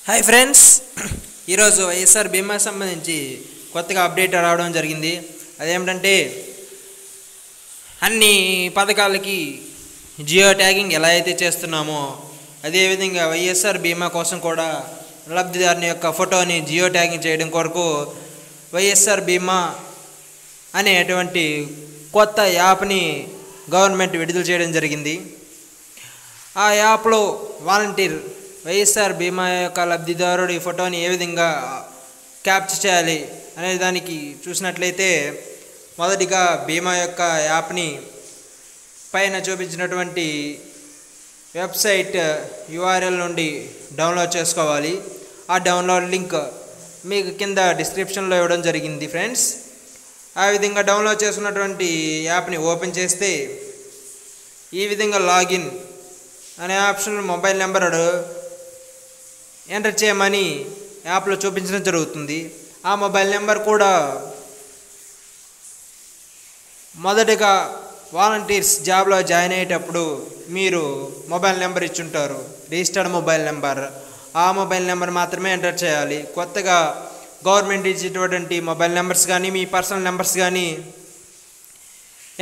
Hi friends, ఈరోజు వైఎస్ఆర్ బీమా సంబంధించి కొత్తగా అప్డేట్ రావడం జరిగింది. అదేమిటంటే అన్ని పథకాలకి జియో ట్యాగింగ్ ఎలా అయితే చేస్తున్నామో అదేవిధంగా వైఎస్ఆర్ బీమా కోసం కూడా లబ్ధిదారుని యొక్క ఫోటోని జియో ట్యాగింగ్ చేయడం కొరకు వైఎస్ఆర్ బీమా అనేటువంటి కొత్త యాప్ని గవర్నమెంట్ విడుదల చేయడం జరిగింది. ఆ యాప్లో వాలంటీర్ వైఎస్ఆర్ బీమా యొక్క లబ్ధిదారుడి ఫోటోని ఏ విధంగా క్యాప్చర్ చేయాలి అనే దానికి చూసినట్లయితే మొదటిగా బీమా యొక్క యాప్ని పైన చూపించినటువంటి వెబ్సైట్ URL నుండి డౌన్లోడ్ చేసుకోవాలి. ఆ డౌన్లోడ్ లింక్ మీకు కింద డిస్క్రిప్షన్లో ఇవ్వడం జరిగింది ఫ్రెండ్స్. ఆ విధంగా డౌన్లోడ్ చేసుకున్నటువంటి యాప్ని ఓపెన్ చేస్తే ఈ విధంగా లాగిన్ అనే ఆప్షన్ మొబైల్ నెంబర్ ఎంటర్ చేయమని యాప్లో చూపించడం జరుగుతుంది. ఆ మొబైల్ నెంబర్ కూడా మొదటగా వాలంటీర్స్ జాబ్లో జాయిన్ అయ్యేటప్పుడు మీరు మొబైల్ నెంబర్ ఇచ్చుంటారు, రిజిస్టర్డ్ మొబైల్ నెంబర్. ఆ మొబైల్ నెంబర్ మాత్రమే ఎంటర్ చేయాలి. కొత్తగా గవర్నమెంట్ ఇచ్చేటువంటి మొబైల్ నెంబర్స్ కానీ మీ పర్సనల్ నెంబర్స్ కానీ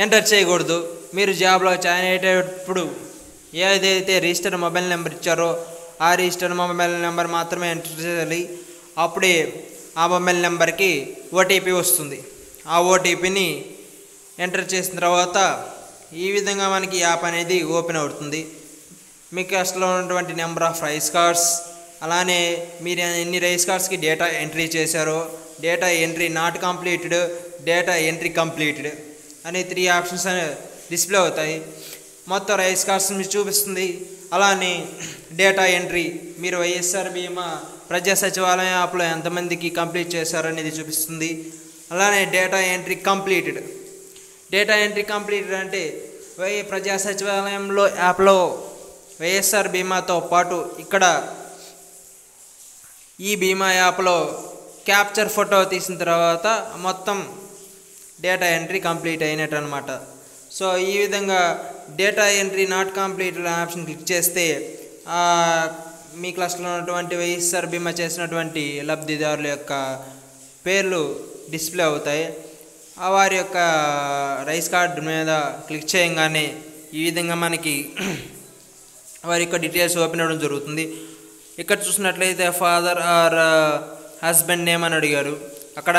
ఎంటర్ చేయకూడదు. మీరు జాబ్లో జాయిన్ అయ్యేటప్పుడు ఏదైతే రిజిస్టర్డ్ మొబైల్ నెంబర్ ఇచ్చారో ఆ రిజిస్టర్డ్ మొబైల్ నెంబర్ మాత్రమే ఎంటర్ చేయాలి. అప్పుడే ఆ మొబైల్ నెంబర్కి OTP వస్తుంది. ఆ OTPని ఎంటర్ చేసిన తర్వాత ఈ విధంగా మనకి యాప్ అనేది ఓపెన్ అవుతుంది. మీకు అసలు ఉన్నటువంటి నెంబర్ ఆఫ్ రైస్ కార్డ్స్, అలానే మీరు ఎన్ని రైస్ కార్డ్స్కి డేటా ఎంట్రీ చేశారో, data entry not completed, data entry completed అనే 3 ఆప్షన్స్ డిస్ప్లే అవుతాయి. మొత్తం రైస్ కార్డ్స్ మీకు చూపిస్తుంది. అలానే డేటా ఎంట్రీ మీరు వైఎస్ఆర్ బీమా ప్రజా సచివాలయం యాప్లో ఎంతమందికి కంప్లీట్ చేశారనేది చూపిస్తుంది. అలానే data entry completed. Data entry completed అంటే ప్రజా సచివాలయంలో యాప్లో వైఎస్ఆర్ బీమాతో పాటు ఇక్కడ ఈ బీమా యాప్లో క్యాప్చర్ ఫోటో తీసిన తర్వాత మొత్తం డేటా ఎంట్రీ కంప్లీట్ అయినట్టు అనమాట. సో ఈ విధంగా data entry not completed option click చేస్తే మీ క్లాస్లో ఉన్నటువంటి వైఎస్ఆర్ బీమా చేసినటువంటి లబ్ధిదారుల యొక్క పేర్లు డిస్ప్లే అవుతాయి. వారి యొక్క రైస్ కార్డ్ మీద క్లిక్ చేయగానే ఈ విధంగా మనకి వారి యొక్క డీటెయిల్స్ ఓపెన్ అవ్వడం జరుగుతుంది. ఇక్కడ చూసినట్లయితే ఫాదర్ ఆర్ హస్బెండ్ నేమ్ అని అడిగారు. అక్కడ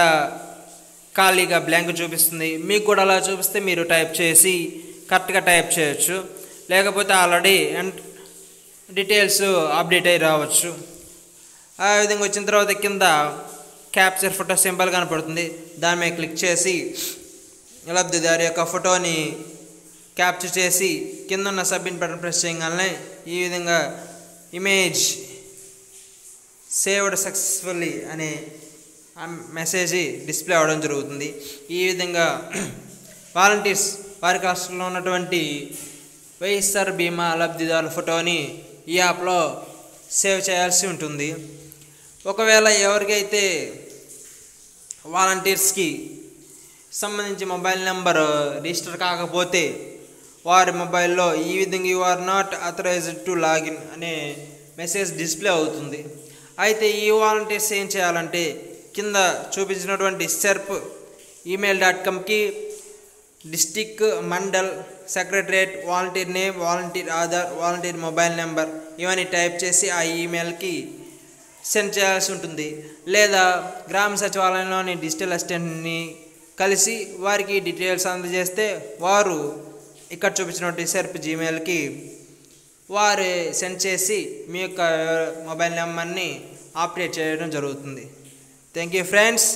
ఖాళీగా బ్లాంక్ చూపిస్తుంది. మీకు కూడా అలా చూపిస్తే మీరు టైప్ చేసి కరెక్ట్గా టైప్ చేయొచ్చు. లేకపోతే ఆల్రెడీ డీటెయిల్స్ అప్డేట్ అయ్యి రావచ్చు. ఆ విధంగా వచ్చిన తర్వాత కింద క్యాప్చర్ ఫోటో సింబల్ కనపడుతుంది. దాని మీద క్లిక్ చేసి లబ్ధిదారు యొక్క ఫోటోని క్యాప్చర్ చేసి కింద ఉన్న సబ్మిట్ బటన్ ప్రెస్ చేయగానే ఈ విధంగా ఇమేజ్ సేవ్డ్ సక్సెస్ఫుల్లీ అనే మెసేజ్ డిస్ప్లే అవ్వడం జరుగుతుంది. ఈ విధంగా వాలంటీర్స్ వారి రాష్ట్రంలో ఉన్నటువంటి వైఎస్ఆర్ బీమా లబ్ధిదారుల ఫోటోని ఈ యాప్లో సేవ్ చేయాల్సి ఉంటుంది. ఒకవేళ ఎవరికైతే వాలంటీర్స్కి సంబంధించి మొబైల్ నెంబర్ రిజిస్టర్ కాకపోతే వారి మొబైల్లో ఈ విధంగా you are not authorized to login అనే మెసేజ్ డిస్ప్లే అవుతుంది. అయితే ఈ వాలంటీర్స్ ఏం చేయాలంటే కింద చూపించినటువంటి serp@gmail.comకి district, mandal, secretariat, volunteer name, volunteer Aadhaar, volunteer mobile number ఇవన్నీ టైప్ చేసి ఆ ఈమెయిల్కి సెండ్ చేయాల్సి ఉంటుంది. లేదా గ్రామ సచివాలయంలోని డిజిటల్ అసిస్టెంట్ని కలిసి వారికి డీటెయిల్స్ అందజేస్తే వారు ఇక్కడ చూపించినటువంటి serp@gmail.comకి వారు సెండ్ చేసి మీ యొక్క మొబైల్ నెంబర్ని అప్డేట్ చేయడం జరుగుతుంది. Thank you friends.